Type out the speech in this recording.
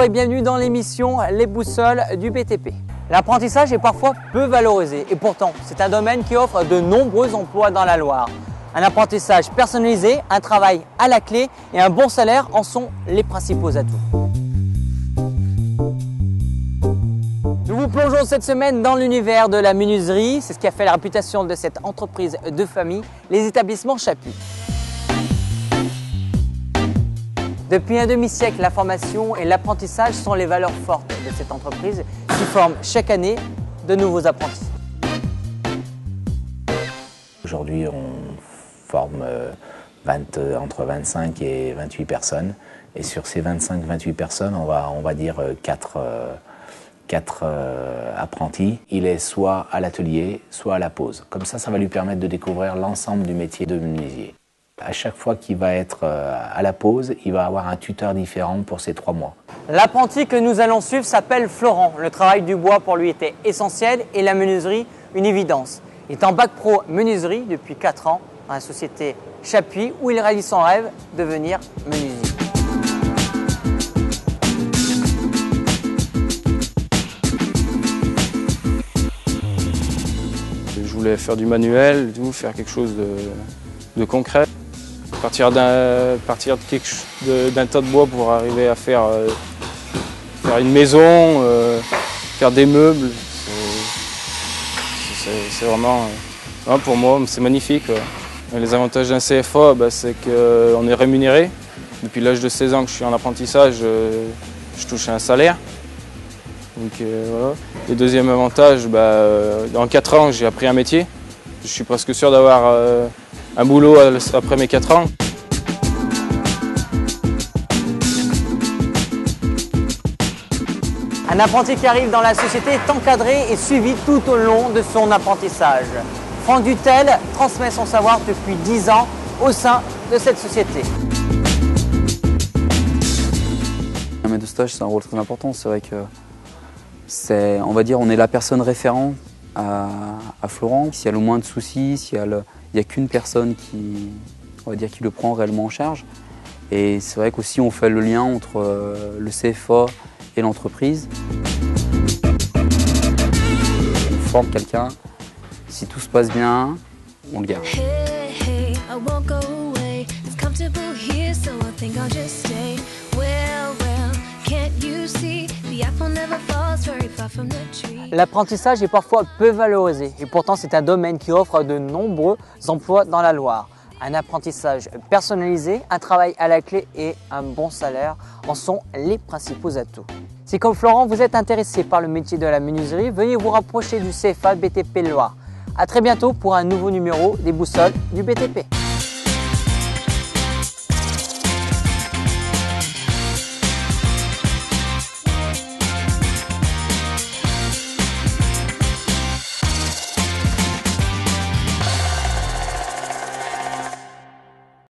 Bonjour et bienvenue dans l'émission Les Boussoles du BTP. L'apprentissage est parfois peu valorisé et pourtant c'est un domaine qui offre de nombreux emplois dans la Loire. Un apprentissage personnalisé, un travail à la clé et un bon salaire en sont les principaux atouts. Nous vous plongeons cette semaine dans l'univers de la menuiserie. C'est ce qui a fait la réputation de cette entreprise de famille, les établissements Chapuis. Depuis un demi-siècle, la formation et l'apprentissage sont les valeurs fortes de cette entreprise qui forme chaque année de nouveaux apprentis. Aujourd'hui, on forme entre 25 et 28 personnes. Et sur ces 25-28 personnes, on va dire 4 apprentis. Il est soit à l'atelier, soit à la pause. Comme ça va lui permettre de découvrir l'ensemble du métier de menuisier. À chaque fois qu'il va être à la pause, il va avoir un tuteur différent pour ces 3 mois. L'apprenti que nous allons suivre s'appelle Florent. Le travail du bois pour lui était essentiel et la menuiserie une évidence. Il est en bac pro menuiserie depuis 4 ans dans la société Chapuis où il réalise son rêve de devenir menuisier. Je voulais faire du manuel, faire quelque chose de concret. Partir d'un tas de bois pour arriver à faire une maison, faire des meubles. C'est vraiment, pour moi, c'est magnifique. Les avantages d'un CFA, c'est qu'on est rémunéré. Depuis l'âge de 16 ans que je suis en apprentissage, je touche un salaire. Donc, voilà. Le deuxième avantage, en 4 ans, j'ai appris un métier. Je suis presque sûr d'avoir un boulot après mes 4 ans. Un apprenti qui arrive dans la société est encadré et suivi tout au long de son apprentissage. Franck Dutel transmet son savoir depuis 10 ans au sein de cette société. Un maître de stage, c'est un rôle très important. C'est vrai que on est la personne référente à Florent. S'il y a le moins de soucis, il n'y a qu'une personne qui le prend réellement en charge. Et c'est vrai qu'aussi on fait le lien entre le CFA et l'entreprise. On forme quelqu'un, si tout se passe bien, on le garde. L'apprentissage est parfois peu valorisé et pourtant c'est un domaine qui offre de nombreux emplois dans la Loire. Un apprentissage personnalisé, un travail à la clé et un bon salaire en sont les principaux atouts. Si comme Florent, vous êtes intéressé par le métier de la menuiserie, veuillez vous rapprocher du CFA BTP Loire. A très bientôt pour un nouveau numéro des Boussoles du BTP.